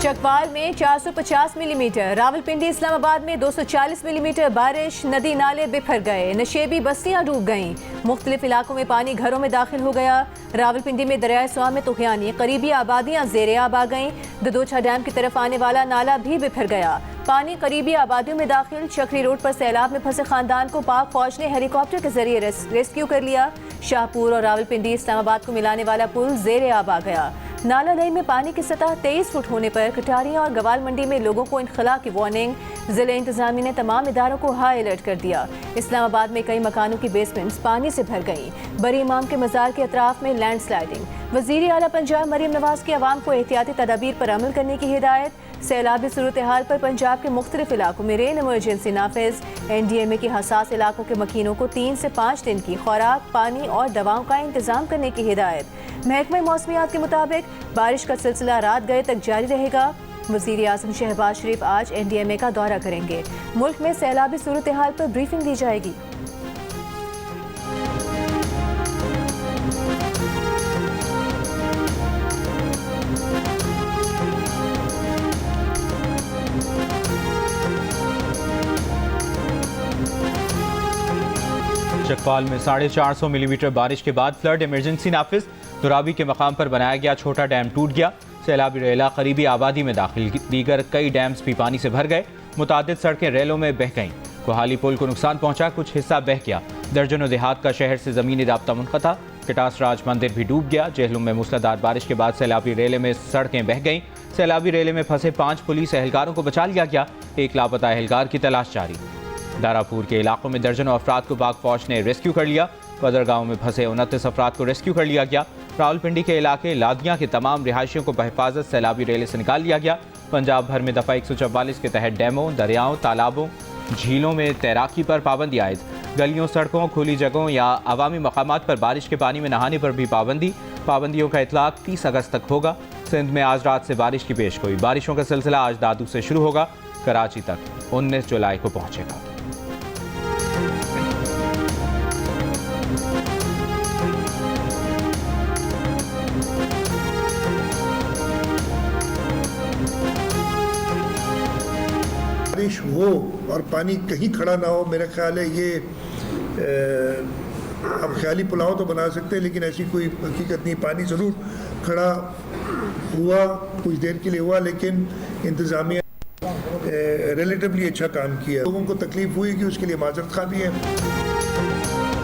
चकवाल में 450 मिलीमीटर, रावलपिंडी इस्लामाबाद में 240 मिलीमीटर बारिश, नदी नाले बिफर गए, नशेबी बस्तियां डूब गईं, मुख्तलिफ इलाकों में पानी घरों में दाखिल हो गया। रावलपिंडी में दरियाए स्वां में तुगयानी, करीबी आबादियां ज़ेरे आब आ गईं, ददोछा डैम की तरफ आने वाला नाला भी बिफर गया, पानी करीबी आबादियों में दाखिल। चक्री रोड पर सैलाब में फंसे खानदान को पाक फौज ने हेलीकॉप्टर के जरिए रेस्क्यू कर लिया। शाहपुर और रावलपिंडी इस्लामाबाद को मिलाने वाला पुल ज़ेरे आब आ गया। नाला नई में पानी की सतह 23 फुट होने पर कटारिया और गवाल मंडी में लोगों को इनखला की वार्निंग, जिले इंतजामिया ने तमाम इदारों को हाई अलर्ट कर दिया। इस्लामाबाद में कई मकानों की बेसमेंट्स पानी से भर गईं, बरी इमाम के मज़ार के अतराफ में लैंडस्लाइडिंग। वज़ीर आला पंजाब मरीम नवाज की आवाम को एहतियाती तदाबीर पर अमल करने की हिदायत। सैलाबी सूरत हाल पर पंजाब के मुख्तलिफ इलाकों में रेन इमरजेंसी नाफिज। NDMA के हसास इलाकों के मकीनों को 3 से 5 दिन की खुराक, पानी और दवाओं का इंतजाम करने की हिदायत। महकमा मौसमियात के मुताबिक बारिश का सिलसिला रात गए तक जारी रहेगा। वज़ीर आज़म शहबाज शरीफ आज NDMA का दौरा करेंगे। मुल्क में सैलाबी सूरत हाल पर ब्रीफिंग दी जाएगी। चकवाल में 450 मिलीमीटर बारिश के बाद फ्लड इमरजेंसी नाफिज। दुराबी के मकाम पर बनाया गया छोटा डैम टूट गया, सैलाबी रेला करीबी आबादी में दाखिल, दीगर कई डैम्स भी पानी से भर गए, मुतादिद सड़कें रेलों में बह गईं, कोहाली पुल को नुकसान पहुंचा, कुछ हिस्सा बह गया, दर्जनों देहात का शहर से ज़मीनी राब्ता मुनक़ता, कटास राज मंदिर भी डूब गया। जेहलुम में मूसलाधार बारिश के बाद सैलाबी रेले में सड़कें बह गईं, सैलाबी रेले में फंसे 5 पुलिस एहलकारों को बचा लिया गया, एक लापता एहलकार की तलाश जारी। दारापुर के इलाकों में दर्जनों अफराद को पाक फौज ने रेस्क्यू कर लिया, बदर गाँव में फंसे 29 अफराद को रेस्क्यू कर लिया गया। रावलपिंडी के इलाके लादियाँ के तमाम रिहायशियों को बहिफाजत सैलाबी रेले से निकाल लिया गया। पंजाब भर में दफ़ा 144 के तहत डैमों, दरियाओं, तालाबों, झीलों में तैराकी पर पाबंदी आयद। गलियों, सड़कों, खुली जगहों या अवामी मकामात पर बारिश के पानी में नहाने पर भी पाबंदी। पाबंदियों का इतलाक 30 अगस्त तक होगा। सिंध में आज रात से बारिश की पेशगोई, बारिशों का सिलसिला आज दादू से शुरू होगा, कराची तक 19 जुलाई को पहुँचेगा। बारिश हो और पानी कहीं खड़ा ना हो, मेरा ख्याल है ये अब ख्याली पुलाव तो बना सकते हैं, लेकिन ऐसी कोई हकीकत नहीं। पानी ज़रूर खड़ा हुआ, कुछ देर के लिए हुआ, लेकिन इंतज़ामिया रिलेटिवली अच्छा काम किया। लोगों को तकलीफ हुई कि उसके लिए माजरत खा भी है।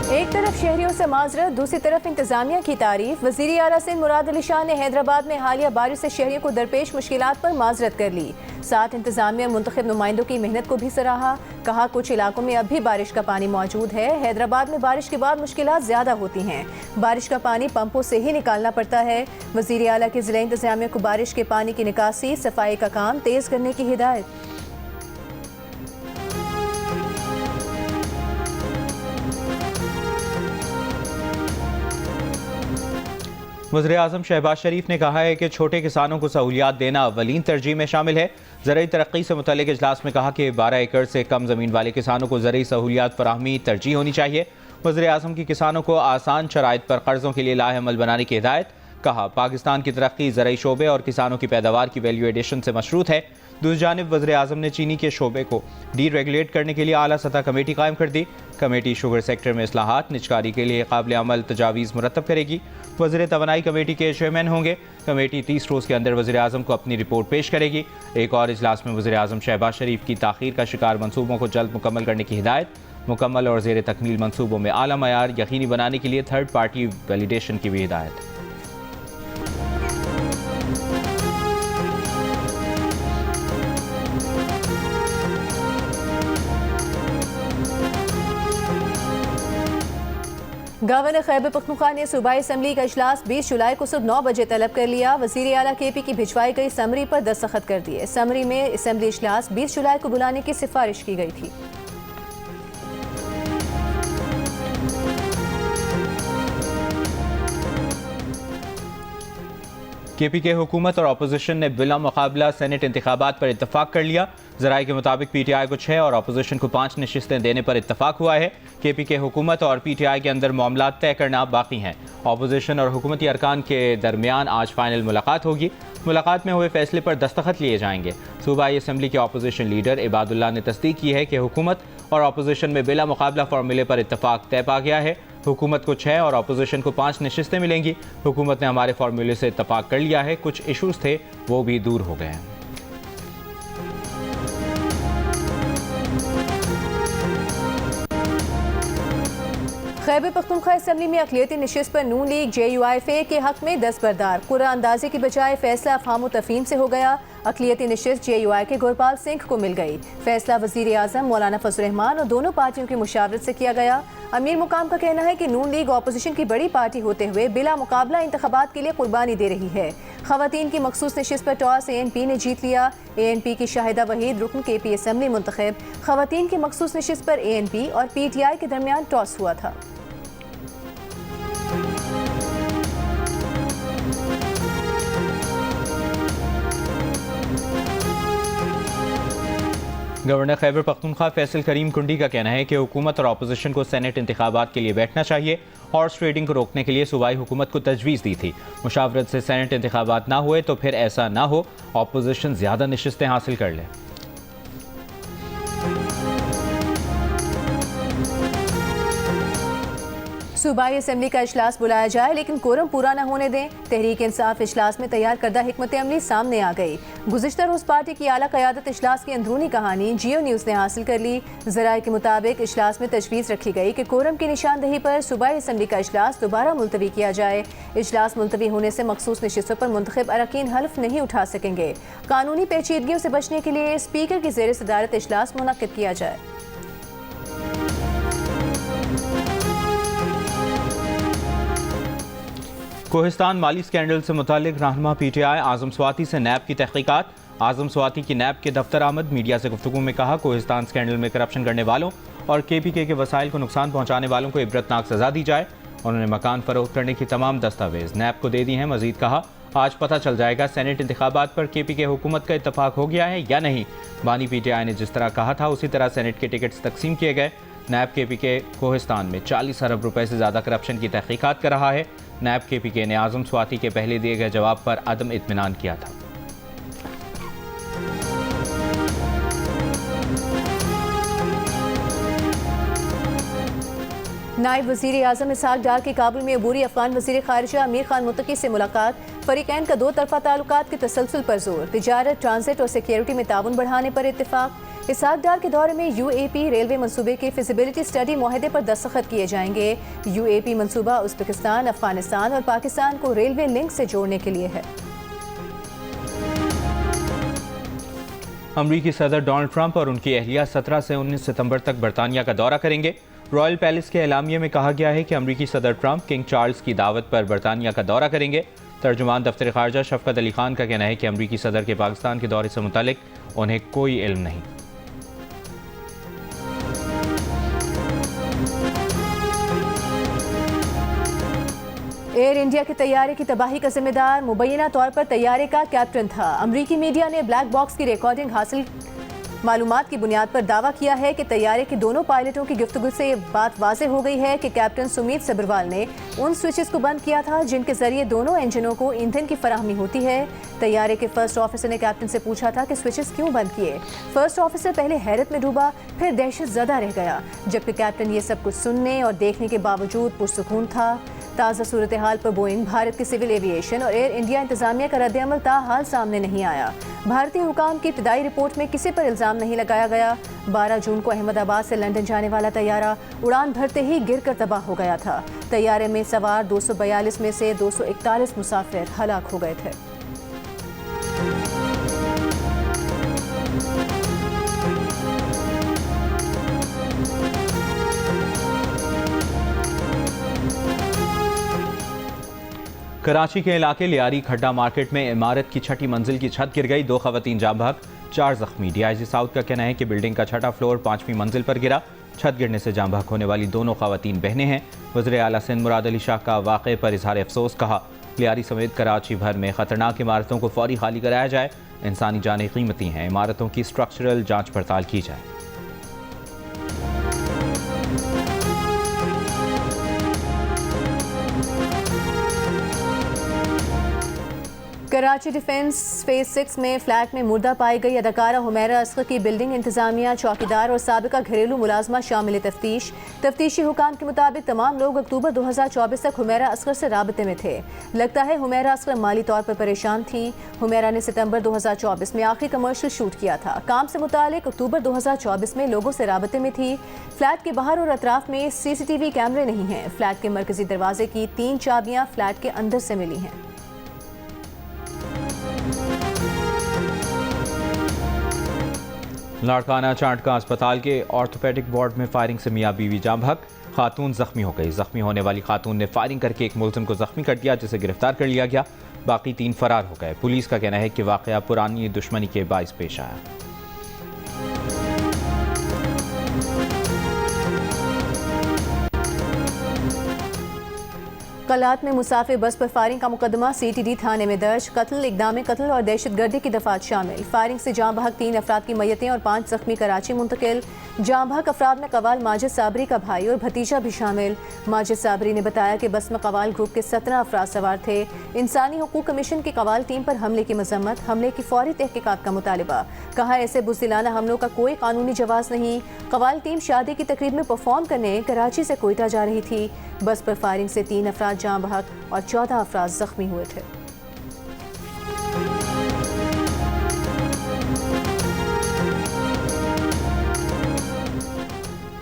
एक तरफ शहरियों से माजरत, दूसरी तरफ इंतजामिया की तारीफ। वज़ीर आला सिंध मुराद अली शाह ने हैदराबाद में हालिया बारिश से शहरियों को दरपेश मुश्किलात पर माजरत कर ली। साथ इंतजामिया मुंतखब नुमाइंदों की मेहनत को भी सराहा। कहा कुछ इलाकों में अब भी बारिश का पानी मौजूद है। हैदराबाद में बारिश के बाद मुश्किलात ज़्यादा होती हैं, बारिश का पानी पंपों से ही निकालना पड़ता है। वज़ीर आला की ज़िला इंतजामिया को बारिश के पानी की निकासी, सफाई का काम तेज़ करने की हिदायत। वज़ीर आज़म शहबाज शरीफ ने कहा है कि छोटे किसानों को सहूलियात देना अव्वलीन तरजीह में शामिल है। ज़राई तरक्की से मुतल्लिक़ इजलास में कहा कि 12 एकड़ से कम ज़मीन वाले किसानों को ज़राई सहूलियात फराहमी तरजीह होनी चाहिए। वज़ीर आज़म की किसानों को आसान शराइत पर कर्ज़ों के लिए लाहेअमल बनाने की हिदायत। कहा पाकिस्तान की तरक्की ज़राई शोबे और किसानों की पैदावार की वैल्यू एडिशन से मशरूत है। दूसरी जानिब वज़ीर आज़म ने चीनी के शोबे को डी रेगुलेट करने के लिए आला सतह कमेटी कायम कर दी। कमेटी शुगर सेक्टर में इस्लाहात निजकारी के लिए काबिल अमल तजावीज़ मुरतब करेगी। वज़ीर तवानाई कमेटी के चेयरमैन होंगे। कमेटी 30 रोज़ के अंदर वज़ीर आज़म को अपनी रिपोर्ट पेश करेगी। एक और इजलास में वज़ीर आज़म शहबाज शरीफ की ताख़ीर का शिकार मनसूबों को जल्द मुकम्मल करने की हिदायत। मुकम्मल और ज़ेर तकमील मनसूबों में आला मयार यकीनी बनाने के लिए थर्ड पार्टी वैलिडेशन की भी हिदायत। गवर्नर खैबर पख्तूनख्वा ने सूबाई असम्बली का इजलास 20 जुलाई को सुबह 9 बजे तलब कर लिया। वज़ीर आला KP की भिजवाई गई समरी पर दस्तखत कर दिए। समरी में असम्बली इजलास 20 जुलाई को बुलाने की सिफारिश की गई थी। KPK हुकूमत और अपोजिशन ने बिला मुकाबला सेनेट इंतखाबात पर इत्तफाक कर लिया। ज़राए के मुताबिक PTI को 6 और अपोजिशन को 5 नशिस्तें देने पर इत्तफाक हुआ है। KPK हुकूमत और PTI के अंदर मामला तय करना बाकी हैं। अपोजिशन और हुकूमती अरकान के दरमियान आज फाइनल मुलाकात होगी। मुलाकात में हुए फैसले पर दस्तखत लिए जाएंगे। सूबाई असम्बली के अपोजिशन लीडर इबादुल्लाह ने तस्दीक की है कि हुकूमत और अपोजिशन में बिला मुकाबला फार्मूले पर इत्तफाक तय पा गया है। हुकूमत को 6 और अपोजिशन को 5 नशिस्तें मिलेंगी। हुकूमत ने हमारे फार्मूले से इत्तफाक कर लिया है, कुछ इशूज़ थे वो भी दूर हो गए हैं। खैबर पख्तूनख्वा असम्बली में अक़लियती नशिस्त पर नून लीग JUIFA के हक में दस्तबरदार। कुरान अंदाजी की बजाय फैसला अफ़हाम व तफ़हीम से हो गया। अक़लियती नशिस्त JUI के गुरपाल सिंह को मिल गई। फैसला वज़ीर आज़म मौलाना फजल रहमान और दोनों पार्टियों की मुशावरत से किया गया। अमीर मुकाम का कहना है कि नून लीग अपोजिशन की बड़ी पार्टी होते हुए बिला मुकाबला इंतखाबात के लिए कुर्बानी दे रही है। ख़वातीन की मखसूस नशिस्त पर टॉस ANP ने जीत लिया। ANP की शाहिदा वहीद रुकन KP असम्बली मुंतखब। ख़वातीन की मखसूस नशिस्त पर ANP और PTI के दरमियान टॉस हुआ था। गवर्नर खैबर पख्तूनख्वा फैसल करीम कुंडी का कहना है कि हुकूमत और अपोजिशन को सेनेट इंतखाबात के लिए बैठना चाहिए। हॉर्स ट्रेडिंग को रोकने के लिए सूबाई हुकूमत को तजवीज़ दी थी। मुशावरत से सेनेट इंतखाबात ना हुए तो फिर ऐसा ना हो अपोजिशन ज़्यादा नशिस्तें हासिल कर ले। सूबाई असम्बली का इजलास बुलाया जाए लेकिन कोरम पूरा न होने दें। तहरीक इंसाफ इजलास में तैयार करदा हिकमत अमली सामने आ गई। गुज़िश्ता रोज़ पार्टी की आला क़यादत इजलास की अंदरूनी कहानी जियो न्यूज़ ने हासिल कर ली। ज़राए के मुताबिक इजलास में तजवीज़ रखी गई कि कोरम की निशानदही पर सूबाई असम्बली का इजलास दोबारा मुलतवी किया जाए। इजलास मुलतवी होने से मखसूस नशिस्तों पर मुंतखब अरकान हल्फ नहीं उठा सकेंगे। कानूनी पेचीदगियों से बचने के लिए स्पीकर की ज़ेर सदारत इजलास मुनक्किद किया जाए। कोहिस्तान माली स्कैंडल से मुतालिक रहनुमा PTI आज़म स्वाति से नैब की तहकीकात। आज़म स्वाति की नैब के दफ्तर आमद। मीडिया से गुफ्तगू में कहा कोहिस्तान स्कैंडल में करप्शन करने वालों और KPK के वसाइल को नुकसान पहुँचाने वालों को इबरतनाक सज़ा दी जाए। उन्होंने मकान फरोख्त करने की तमाम दस्तावेज नैब को दे दी हैं। मजीद कहा आज पता चल जाएगा सेनेट इंतखाबात पर KPK हुकूमत का इत्तफाक हो गया है या नहीं। बानी PTI ने जिस तरह कहा था उसी तरह सेनेट के टिकट्स तकसीम किए गए। नैब KPK कोहिस्तान में 40 अरब रुपए से ज़्यादा करप्शन की तहकीकात कर रहा है। नैब KPK ने आज़म स्वाति के पहले दिए गए जवाब पर अदम इत्मीनान किया था। नायब वज़ीर आज़म इसहाक डार की काबुल में अबूरी अफगान वज़ीर ख़ारिजा अमीर खान मुत्तकी से मुलाकात। फ़रीक़ैन का दो तरफ़ा ताल्लुकात के तसलसल पर जोर। तिजारत, ट्रांजिट और सिक्योरिटी में ताउन बढ़ाने पर इत्तेफाक। इसहाक डार के दौरे में UAP रेलवे मनसूबे के फिजिबिलिटी स्टडी मुआहदे पर दस्तखत किए जाएंगे। UAP मनसूबा उज़्बेकिस्तान, अफगानिस्तान और पाकिस्तान को रेलवे लिंक से जोड़ने के लिए है। अमरीकी सदर डोनाल्ड ट्रंप और उनकी अहलिया 17 से 19 सितंबर तक बरतानिया का दौरा करेंगे। रॉयल पैलेस के एलामिये में कहा गया है कि अमरीकी सदर ट्रंप किंग चार्ल्स की दावत पर बरतानिया का दौरा करेंगे। तर्जुमान दफ्तर ख़ारजा शफ़क़त अली खान का कहना है कि अमरीकी सदर के पाकिस्तान के दौरे से मुतालिक उन्हें कोई इल्म नहीं। एयर इंडिया के तैयारे की तबाही का जिम्मेदार मुबैना तौर पर तैयारे का कैप्टन था। अमरीकी मीडिया ने ब्लैक बॉक्स की रिकॉर्डिंग हासिल मालूमात की बुनियाद पर दावा किया है कि तैयारे के दोनों पायलटों की गुफ्तगू से ये बात वाज़ेह हो गई है कि कैप्टन सुमीत सब्रवाल ने उन स्विचेस को बंद किया था जिनके जरिए दोनों इंजनों को ईंधन की फराहमी होती है। तैयारे के फर्स्ट ऑफिसर ने कैप्टन से पूछा था कि स्विचेस क्यों बंद किए। फर्स्ट ऑफिसर पहले हैरत में डूबा, फिर दहशत ज़दा रह गया, जबकि कैप्टन ये सब कुछ सुनने और देखने के बावजूद पुरसुकून था। ताज़ा सूरत हाल पर बोइंग, भारत की सिविल एविएशन और एयर इंडिया इंतजामिया का रद्द-ए-अमल ताहाल सामने नहीं आया। भारतीय हुकाम की इब्तदाई रिपोर्ट में किसी पर इल्ज़ाम नहीं लगाया गया। 12 जून को अहमदाबाद से लंदन जाने वाला तैयारा उड़ान भरते ही गिरकर तबाह हो गया था। तैयारे में सवार 242 में से 241 मुसाफिर हलाक हो गए थे। कराची के इलाके लियारी खड्डा मार्केट में इमारत की छठी मंजिल की छत गिर गई। 2 खवातीन जाँ बहक, 4 जख्मी। DIG साउथ का कहना है कि बिल्डिंग का छठा फ्लोर 5वीं मंजिल पर गिरा। छत गिरने से जाँ बहक होने वाली दोनों खवातीन बहनें हैं। वज़ीर आला सिंध मुराद अली शाह का वाक़े पर इजहार अफसोस कहा। लियारी समेत कराची भर में खतरनाक इमारतों को फौरी खाली कराया जाए। इंसानी जानें कीमती हैं, इमारतों की स्ट्रक्चरल जांच पड़ताल की जाए। कराची डिफेंस फेज 6 में फ्लैट में मुर्दा पाई गई अदाकारा हुमैरा असगर की बिल्डिंग इंतजामिया, चौकीदार और साबिका घरेलू मुलाजमा शामिल तफ्तीश। तफ्तीशी हुकाम के मुताबिक तमाम लोग अक्टूबर 2024 तक हुमैरा असगर से राबते में थे। लगता है हुमैरा असगर माली तौर पर परेशान थी। हुमैरा ने सितंबर 2024 में आखिरी कमर्शियल शूट किया था। काम से मुतालिक अक्टूबर 2024 में लोगों से राबते में थी। फ्लैट के बाहर और अतराफ में CCTV कैमरे नहीं हैं। फ्लैट के मरकजी दरवाजे की 3 चाबियां फ्लैट के अंदर से मिली हैं। लाड़काना चांटका अस्पताल के ऑर्थोपेडिक वार्ड में फायरिंग से मियां बीवी जाम बहक, खातून जख्मी हो गई। जख्मी होने वाली खातून ने फायरिंग करके एक मुलजिम को जख्मी कर दिया, जिसे गिरफ्तार कर लिया गया। बाकी 3 फरार हो गए। पुलिस का कहना है कि वाकया पुरानी दुश्मनी के बाइस पेश आया। कलात में मुसाफिर बस पर फायरिंग का मुकदमा CTD थाने में दर्ज। कत्ल, इक़दाम कत्ल और दहशतगर्दी की दफात शामिल। फायरिंग से जाम बहक 3 अफराद की मयतें और 5 जख्मी कराची मुंतकिल। जाम बहक अफराद में कवाल माजिद साबरी का भाई और भतीजा भी शामिल। माजिद साबरी ने बताया कि बस में कवाल ग्रुप के 17 अफराद सवार थे। इंसानी हकूक कमीशन की कवाल टीम पर हमले की मजम्मत, हमले की फौरी तहकीकात का मुतालबा। कहा ऐसे बुज़दिलाना हमलों का कोई कानूनी जवाज़ नहीं। कवाल टीम शादी की तकरीब में परफॉर्म करने कराची से कोयटा जा रही थी। बस पर फायरिंग से 3 अफराद जाम बहक और 14 अफराद जख्मी हुए थे।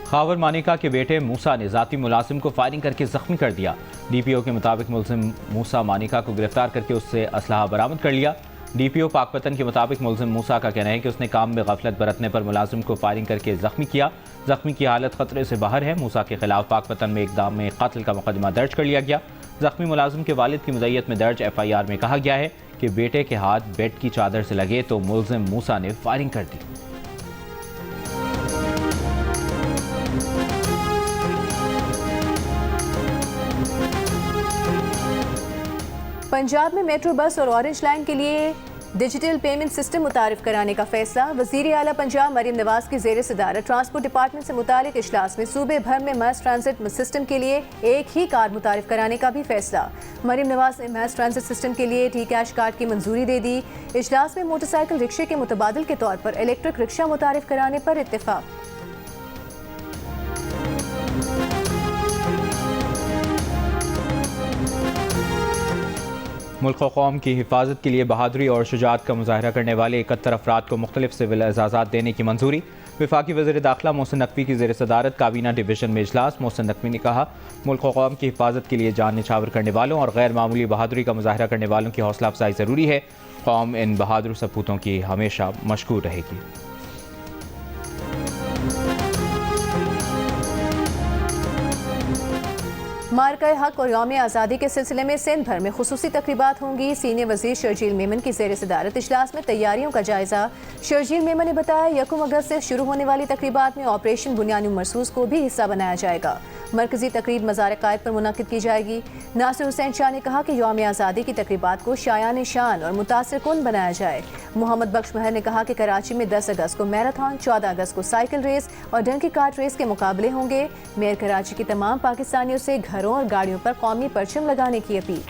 खावर मानिका के बेटे मूसा ने जाती मुलाजिम को फायरिंग करके जख्मी कर दिया। DPO के मुताबिक मुलजिम मूसा मानिका को गिरफ्तार करके उससे असलहा बरामद कर लिया। DPO पाकपतन के मुताबिक मुलजिम मूसा का कहना है कि उसने काम में गफलत बरतने पर मुलाजिम को फायरिंग करके जख्मी किया। जख्मी की हालत खतरे से बाहर है। मूसा के खिलाफ पाकपतन में इक़दाम कत्ल का मुकदमा दर्ज कर लिया गया। जख्मी मुलाजिम के वालिद की मुज़य्यत में दर्ज FIR में कहा गया है कि बेटे के हाथ बेड की चादर से लगे तो मुलजिम मूसा ने फायरिंग कर दी। पंजाब में मेट्रो बस और ऑरेंज लाइन के लिए डिजिटल पेमेंट सिस्टम मुतारिफ कराने का फैसला। वज़ीर आला पंजाब मरीम नवाज की ज़ेर सदारत ट्रांसपोर्ट डिपार्टमेंट से मुतालिक इजलास में सूबे भर में मास ट्रांजिट सिस्टम के लिए एक ही कार्ड मुतारिफ कराने का भी फैसला। मरीम नवाज ने मास ट्रांजिट सिस्टम के लिए T-कैश कार्ड की मंजूरी दे दी। इजलास में मोटरसाइकिल रिक्शे के मुतबादल के तौर पर इलेक्ट्रिक रिक्शा मुतारिफ कराने पर इत्तेफाक। मुल्क व कौम की हिफाजत के लिए बहादुरी और शुजाअत का मुजाहरा करने वाले 71 अफराद को मुख्तलिफ सिविल एजाज़ात देने की मंजूरी। वफाकी वज़ीर दाखिला मोहसिन नकवी की ज़ेर सदारत काबीना डिवीज़न में इजलास। मोहसिन नकवी ने कहा, मुल्क व कौम की हिफाजत के लिए जान निछावर करने वालों और गैर मामूली बहादुरी का मुजाहरा करने वालों की हौसला अफजाई ज़रूरी है। कौम इन बहादुर सपूतों की हमेशा मशकूर रहेगी। मार्का हक और यौम आज़ादी के सिलसिले में सिंध भर में खुसूसी तकरीबात होंगी। सीनियर वज़ीर शर्जील मेमन की ज़ेर सदारत इजलास में तैयारियों का जायज़ा। शर्जील मेमन ने बताया 1 अगस्त से शुरू होने वाली तकरीबात में ऑपरेशन बुनियानी मरसूस को भी हिस्सा बनाया जाएगा। मरकजी तकरीब मज़ार कायद पर मुनाकिद की जाएगी। नासिर हुसैन शाह ने कहा कि यौम आज़ादी की तकरीबात को शायान शान और मुतासिर कुन बनाया जाए। मोहम्मद बख्श महर ने कहा कि कराची में 10 अगस्त को मैराथन, 14 अगस्त को साइकिल रेस और डंकी कार्ट रेस के मुकाबले होंगे। मेयर कराची की तमाम पाकिस्तानियों से घरों और गाड़ियों पर कौमी परचम लगाने की अपील।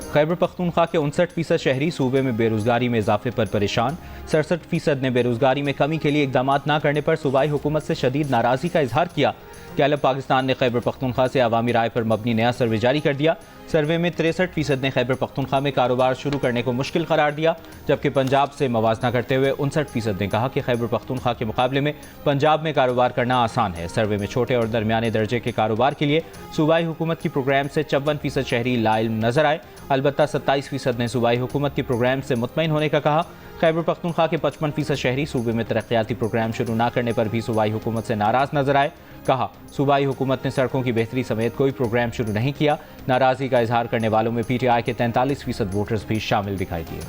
खैबर पख्तूनख्वा के 59% शहरी सूबे में बेरोजगारी में इजाफे पर परेशान। 67% ने बेरोजगारी में कमी के लिए इकदाम न करने पर सूबाई हुकूमत से शदीद नाराजगी का इजहार किया। गैलप पाकिस्तान ने खैबर पख्तूनख्वा से अवामी राय पर मबनी नया सर्वे जारी कर दिया। सर्वे में 63% ने खैबर पख्तूनख्वा में कारोबार शुरू करने को मुश्किल करार दिया, जबकि पंजाब से मवाजना करते हुए 59% ने कहा कि खैबर पख्तूनख्वा के मुकाबले में पंजाब में कारोबार करना आसान है। सर्वे में छोटे और दरमियाने दर्जे के कारोबार के लिए सूबाई हुकूमत की प्रोग्राम से 54% शहरी लाइल्म नजर आए। अलबत्ता 27% ने सूबाई हुकूमत की प्रोग्राम से मुतमईन होने का कहा। खैबर पख्तूनख्वा के 55% शहरी सूबे में तरक्याती प्रोग्राम शुरू न करने पर भी सूबाई हुकूमत से नाराज नजर आए। कहा, सूबाई हुकूमत ने सड़कों की बेहतरी समेत कोई प्रोग्राम शुरू नहीं किया। नाराजगी का इजहार करने वालों में PTI के 43% वोटर्स भी शामिल दिखाई दिए।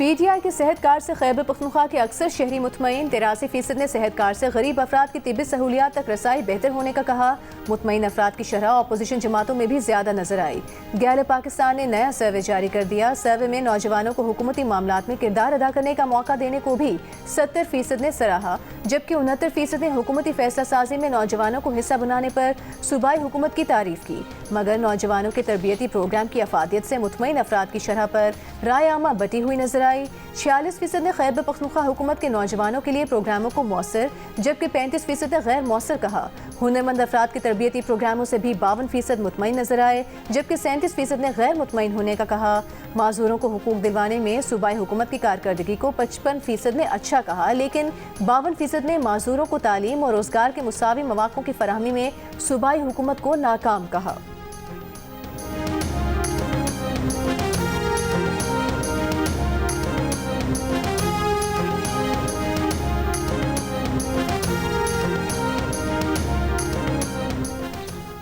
PTI की सेहत कार्ड से खैबर पख्तूनख्वा के अक्सर शहरी मुतमईन। 83% ने सेहत कार्ड से गरीब अफराद की तिब्बी सहूलियात तक रसाई बेहतर होने का कहा। मुतमईन अफराद की शरह अपोजिशन जमातों में भी ज्यादा नजर आई। गैलप पाकिस्तान ने नया सर्वे जारी कर दिया। सर्वे में नौजवानों को हुकूमती मामलात में किरदार अदा करने का मौका देने को भी 70% ने सराहा, जबकि 69% ने हुकूमती फैसला साजी में नौजवानों को हिस्सा बनाने पर सूबाई हुकूमत की तारीफ की। मगर नौजवानों के तरबियती प्रोग्राम की अफादियत से मुतमईन अफराद की शरह पर राय आमा बटी हुई नजर आई। 46% ने खैबर पख्तूनख्वा हुकूमत के नौजवानों के लिए प्रोग्रामों को मौसर, जबकि 35% ने गैर मौसर कहा। हुनरमंद अफराद के तरबियती प्रोग्रामों से भी 52% मुतमईन नजर आए, जबकि 37% ने गैर मुतमईन होने का कहा। माजूरों को हुकूक दिलवाने में सूबाई हुकूमत की कारकर्दगी को 55% ने अच्छा कहा, लेकिन 52% ने माजूरों को तालीम और रोजगार के मुसावी मौक़ों की फराहमी में सूबाई हुकूमत को नाकाम कहा।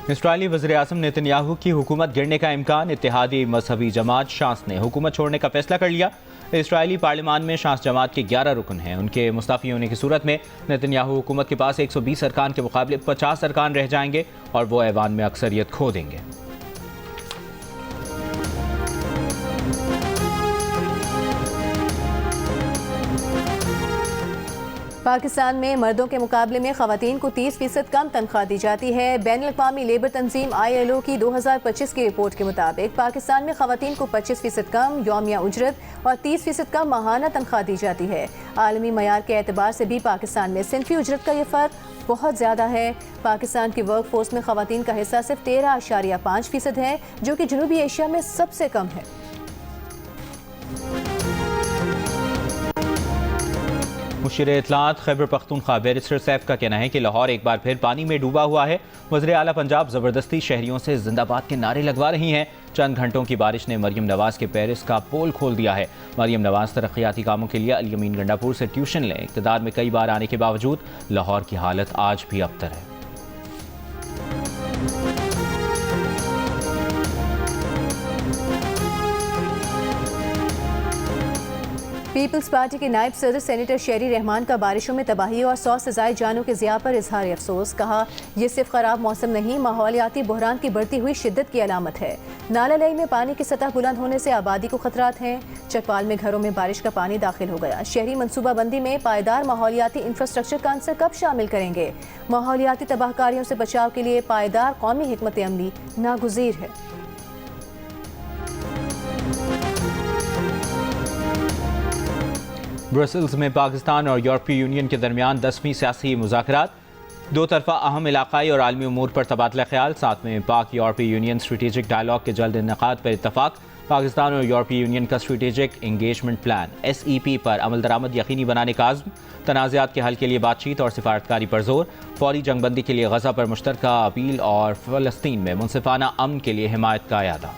इसराइली वज़ीर-ए-आज़म नेतन्याहू की हुकूमत गिरने का इम्कान। इत्तेहादी मजहबी जमात शांस ने हुकूमत छोड़ने का फैसला कर लिया। इसराइली पार्लियामान में शांस जमात के 11 रुकन हैं। उनके मुस्तफ़ी होने की सूरत में नेतन्याहू हुकूमत के पास 120 अरकान के मुकाबले 50 अरकान रह जाएंगे और वो ऐवान में अक्सरियत खो देंगे। पाकिस्तान में मर्दों के मुकाबले में ख़वातीन को 30% कम तनख्वाह दी जाती है। बैनुल-अक़वामी लेबर तंजीम ILO की 2025 की रिपोर्ट के मुताबिक पाकिस्तान में ख़वातीन को 25% कम यौमिया उजरत और 30% कम माहाना तनख्वाह दी जाती है। आलमी मयार के एतबार से भी पाकिस्तान में सिनफी उजरत का ये फ़र्क बहुत ज़्यादा है। पाकिस्तान की वर्क फोर्स में ख़वातीन का हिस्सा सिर्फ 13.5% है, जो कि जनूबी एशिया में सबसे कम है। मुशीर इत्तलात खैबर पख्तूनख्वा बैरिस्टर सैफ का कहना है कि लाहौर एक बार फिर पानी में डूबा हुआ है। वज़ीर आला पंजाब ज़बरदस्ती शहरियों से जिंदाबाद के नारे लगवा रही हैं। चंद घंटों की बारिश ने मरियम नवाज़ के पेरिस का पोल खोल दिया है। मरियम नवाज़ तरक्याती कामों के लिए अली अमीन गंडापुर से ट्यूशन लें। इक़्तिदार में कई बार आने के बावजूद लाहौर की हालत आज भी अबतर है। पीपल्स पार्टी के नायब सदर सेनेटर शेरी रहमान का बारिशों में तबाही और 100 से ज़ायद जानों के ज़िया पर इजहार अफसोस। कहा, यह सिर्फ ख़राब मौसम नहीं, माहौलियाती बहरान की बढ़ती हुई शिद्दत की अलामत है। नाला लई में पानी की सतह बुलंद होने से आबादी को खतरात हैं। चकपाल में घरों में बारिश का पानी दाखिल हो गया। शहरी मनसूबाबंदी में पायदार माहौलियाती इंफ्रास्ट्रक्चर का अंसर कब शामिल करेंगे? माहौलियाती तबाहकारियों से बचाव के लिए पायदार कौमी हिकमत अमली नागुज़ीर है। ब्रसल्स में पाकिस्तान और यूरोपीय यूनियन के दरमियान 10वीं सियासी मुज़ाकरात। दो तरफा अहम इलाक़ाई और आलमी उमूर पर तबादला ख्याल। साथ में पाक यूरोपीय यूनियन स्ट्रेटेजिक डायलॉग के जल्द इनेकाद पर इत्तफाक। पाकिस्तान और यूरोपीय यूनियन का स्ट्रेटेजिक इंगेजमेंट प्लान SEP पर अमल दरामद यकीनी बनाने का आज़्म। तनाज़ात के हल के लिए बातचीत और सिफारतकारी पर जोर। फौरी जंगबंदी के लिए गज़ा पर मुश्तरका अपील और फ़लस्तीन में मुनसिफाना अमन के लिए हिमायत का अयादा।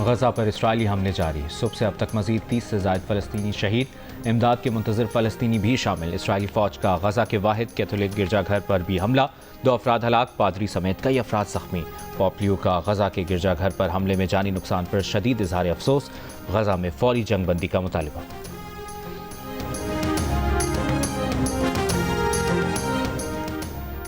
गज़ा पर इसराइली हमले जारी। सुबह से अब तक मज़ीद 30 से ज़ायद फ़लस्तीनी शहीद। इमदाद के मुंतज़िर फ़लस्तीनी भी शामिल। इसराइली फ़ौज का गज़ा के वाहिद कैथोलिक गिरजाघर पर भी हमला। 2 अफराद हलाक, पादरी समेत कई अफराद ज़ख्मी। पॉपलियो का गज़ा के गिरजाघर पर हमले में जानी नुकसान पर शदीद इज़हार अफसोस। गज़ा में फ़ौरी जंगबंदी का मुतालबा।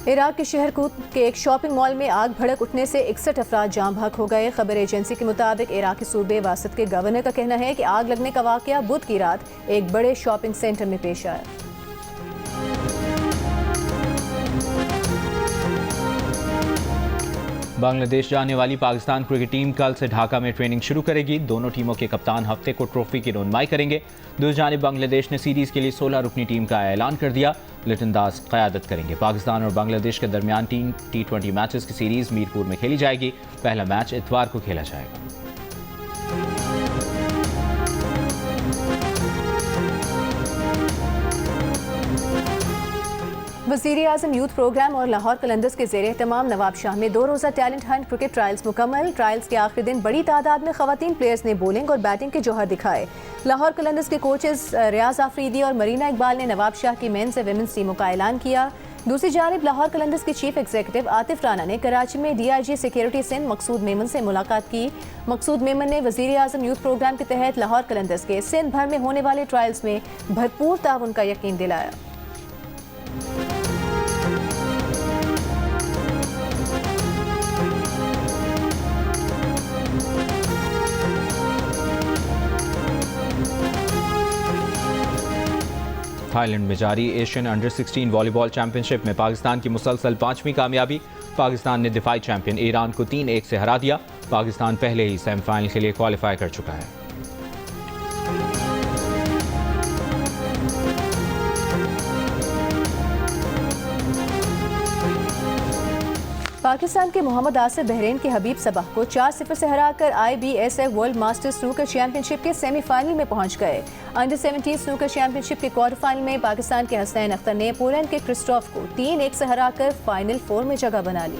इराक के शहर कूत के एक शॉपिंग मॉल में आग भड़क उठने से 61 अफराद जाम भाग हो गए। खबर एजेंसी के मुताबिक इराकी सूबे वासत के गवर्नर का कहना है कि आग लगने का वाकया बुध की रात एक बड़े शॉपिंग सेंटर में पेश आया। बांग्लादेश जाने वाली पाकिस्तान क्रिकेट टीम कल से ढाका में ट्रेनिंग शुरू करेगी। दोनों टीमों के कप्तान हफ्ते को ट्रॉफी की रोनमाई करेंगे। दूसरी जानिब बांग्लादेश ने सीरीज के लिए 16 रुकनी टीम का ऐलान कर दिया। लिटन दास क़यादत करेंगे। पाकिस्तान और बांग्लादेश के दरमियान 3 T20 मैचेस की सीरीज मीरपुर में खेली जाएगी। पहला मैच इतवार को खेला जाएगा। वज़ीर-ए-आज़म यूथ प्रोग्राम और लाहौर कलंदर्स के ज़ेर एहतमाम नवाब शाह में 2 रोज़ा टैलेंट हंट क्रिकेट ट्रायल्स मुकम्मल। ट्रायल्स के आखिरी दिन बड़ी तादाद में ख़वातीन प्लेयर्स ने बॉलिंग और बैटिंग के जौहर दिखाए। लाहौर कलंदर्स के कोचेस रियाज आफरीदी और मरीना इकबाल ने नवाब शाह की मेंस और विमेंस टीमों का ऐलान किया। दूसरी जानिब लाहौर कलंदर्स के चीफ एग्जीक्यूटिव आतिफ राना ने कराची में DIG सिक्योरिटी सिंध मकसूद मेमन से मुलाकात की। मकसूद मेमन ने वज़ीर आज़म यूथ प्रोग्राम के तहत लाहौर कलंदर्स के सिंध भर में होने वाले ट्रायल्स में भरपूर ताउन का यकीन दिलाया। थाईलैंड में जारी एशियन अंडर 16 वॉलीबॉल चैंपियनशिप में पाकिस्तान की मुसलसल 5वीं कामयाबी। पाकिस्तान ने दिफाई चैंपियन ईरान को 3-1 से हरा दिया। पाकिस्तान पहले ही सेमीफाइनल के लिए क्वालिफाई कर चुका है। पाकिस्तान के मोहम्मद आसिफ बहरीन के हबीब सबाह को 4-0 से हराकर IBSF world masters snooker championship के सेमीफाइनल में पहुंच गए। अंडर 17 स्नूकर चैंपियनशिप के क्वार्टर फाइनल में पाकिस्तान के हसनैन अख्तर ने पोलैंड के क्रिस्टोफ को 3-1 से हराकर फाइनल 4 में जगह बना ली।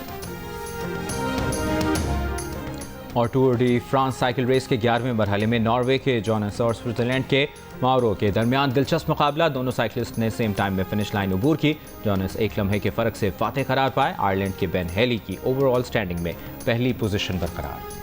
और tour de France cycle race के 11वें मरहले में नॉर्वे के जोनास और स्विट्जरलैंड के माउरो के दरमियान दिलचस्प मुकाबला। दोनों साइकिलिस्ट ने सेम टाइम में फिनिश लाइन अबूर की। जोनास 1 लम्हे के फर्क से फातेह करार पाए। आयरलैंड के बेन हेली की ओवरऑल स्टैंडिंग में पहली पोजीशन बरकरार।